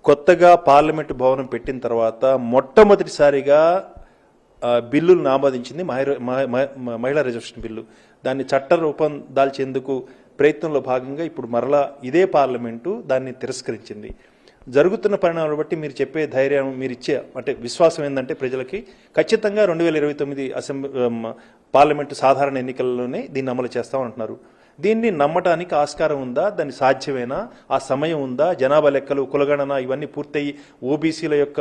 కొత్తగా పార్లమెంటు భవనం పెట్టిన తర్వాత మొట్టమొదటిసారిగా బిల్లులను ఆమోదించింది మహిళా రిజర్వేషన్ బిల్లు. దాన్ని చట్ట రూపం దాల్చేందుకు ప్రయత్నంలో భాగంగా ఇప్పుడు మరలా ఇదే పార్లమెంటు దాన్ని తిరస్కరించింది. జరుగుతున్న పరిణామాలను బట్టి మీరు చెప్పే ధైర్యం, మీరు ఇచ్చే అంటే విశ్వాసం ఏంటంటే ప్రజలకి ఖచ్చితంగా 2029 పార్లమెంటు సాధారణ ఎన్నికల్లోనే దీన్ని అమలు చేస్తామంటున్నారు. దీన్ని నమ్మటానికి ఆస్కారం ఉందా? దాన్ని సాధ్యమేనా? ఆ సమయం ఉందా? జనాభా లెక్కలు, కులగణన ఇవన్నీ పూర్తయి ఓబీసీల యొక్క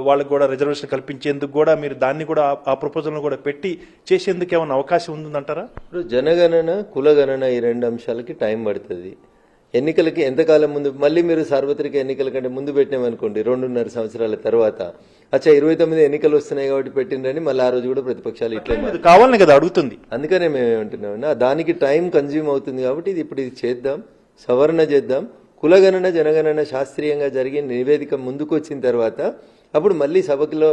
వాళ్ళకు కూడా రిజర్వేషన్ కల్పించేందుకు కూడా మీరు దాన్ని కూడా ఆ ప్రపోజల్ను కూడా పెట్టి చేసేందుకు ఏమైనా అవకాశం ఉందంటారా? ఇప్పుడు జనగణన, కులగణన ఈ రెండు అంశాలకి టైం పడుతుంది. ఎన్నికలకి ఎంతకాలం ముందు, మళ్ళీ మీరు సార్వత్రిక ఎన్నికల కంటే ముందు పెట్టినామనుకోండి 2.5 సంవత్సరాల తర్వాత, 29 ఎన్నికలు వస్తున్నాయి కాబట్టి పెట్టిండ్రని మళ్ళీ ఆ రోజు కూడా ప్రతిపక్షాలు ఇట్లా కావాలని కదా అడుగుతుంది. అందుకనే మేము ఏమంటున్నామన్నా దానికి టైం కన్జ్యూమ్ అవుతుంది కాబట్టి ఇప్పుడు ఇది చేద్దాం, సవరణ చేద్దాం. కులగణన జనగణన శాస్త్రీయంగా జరిగిన నివేదిక ముందుకు వచ్చిన తర్వాత అప్పుడు మళ్ళీ సభలో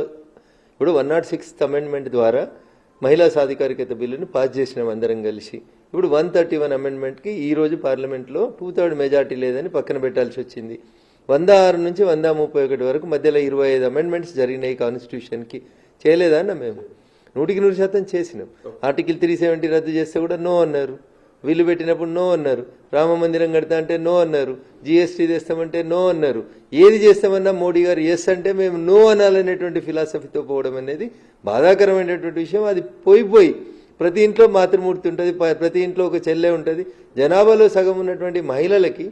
ఇప్పుడు 106th అమెండ్మెంట్ ద్వారా మహిళా సాధికారికత బిల్లును పాస్ చేసినాం అందరం కలిసి. ఇప్పుడు 131 అమెండ్మెంట్కి ఈ రోజు పార్లమెంట్లో 2/3 మెజార్టీ లేదని పక్కన పెట్టాల్సి వచ్చింది. 106 నుంచి 131 వరకు మధ్యలో 25 అమెండ్మెంట్స్ జరిగినాయి కాన్స్టిట్యూషన్కి. చేయలేదా అన్న? మేము 100% చేసినాం. ఆర్టికల్ 370 రద్దు చేస్తే కూడా నో అన్నారు. వీళ్ళు పెట్టినప్పుడు నో అన్నారు. రామ మందిరం కడతా అంటే నో అన్నారు. జిఎస్టీ తెస్తామంటే నో అన్నారు. ఏది చేస్తామన్నా మోడీ గారు ఎస్ అంటే మేము నో అనాలనేటువంటి ఫిలాసఫీతో పోవడం అనేది బాధాకరమైనటువంటి విషయం. అది పోయి ప్రతి ఇంట్లో మాతృమూర్తి ఉంటుంది, ప్రతి ఇంట్లో ఒక చెల్లె ఉంటుంది. జనాభాలో సగం ఉన్నటువంటి మహిళలకి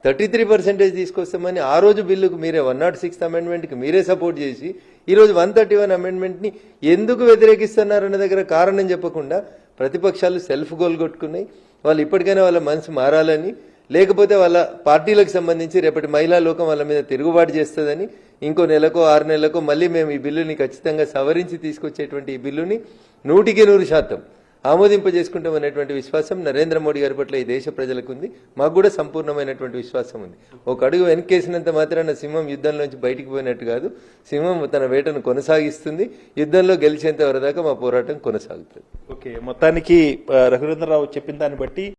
33% తీసుకొస్తామని ఆ రోజు బిల్లుకు మీరే 106th అమెండ్మెంట్కి మీరే సపోర్ట్ చేసి ఈరోజు 131 అమెండ్మెంట్ని ఎందుకు వ్యతిరేకిస్తున్నారన్న దగ్గర కారణం చెప్పకుండా ప్రతిపక్షాలు సెల్ఫ్ గోల్ కొట్టుకున్నాయి. వాళ్ళు ఇప్పటికైనా వాళ్ళ మనసు మారాలని, లేకపోతే వాళ్ళ పార్టీలకు సంబంధించి రేపటి మహిళా లోకం వాళ్ళ మీద తిరుగుబాటు చేస్తుందని ఇంకో నెలకో 6 నెలలకో మళ్ళీ మేము ఈ బిల్లుని ఖచ్చితంగా సవరించి తీసుకొచ్చేటువంటి ఈ బిల్లుని 100% ఆమోదింపజేసుకుంటాం అనేటువంటి విశ్వాసం నరేంద్ర మోడీ గారి పట్ల ఈ దేశ ప్రజలకు ఉంది. మాకు కూడా సంపూర్ణమైనటువంటి విశ్వాసం ఉంది. ఒక అడుగు వెనకేసినంత మాత్రాన సింహం యుద్ధంలోంచి బయటికి పోయినట్టు కాదు. సింహం తన వేటను కొనసాగిస్తుంది. యుద్ధంలో గెలిచేంత వరదాకా మా పోరాటం కొనసాగుతుంది. ఓకే, మొత్తానికి రఘునందనరావు చెప్పిన దాన్ని బట్టి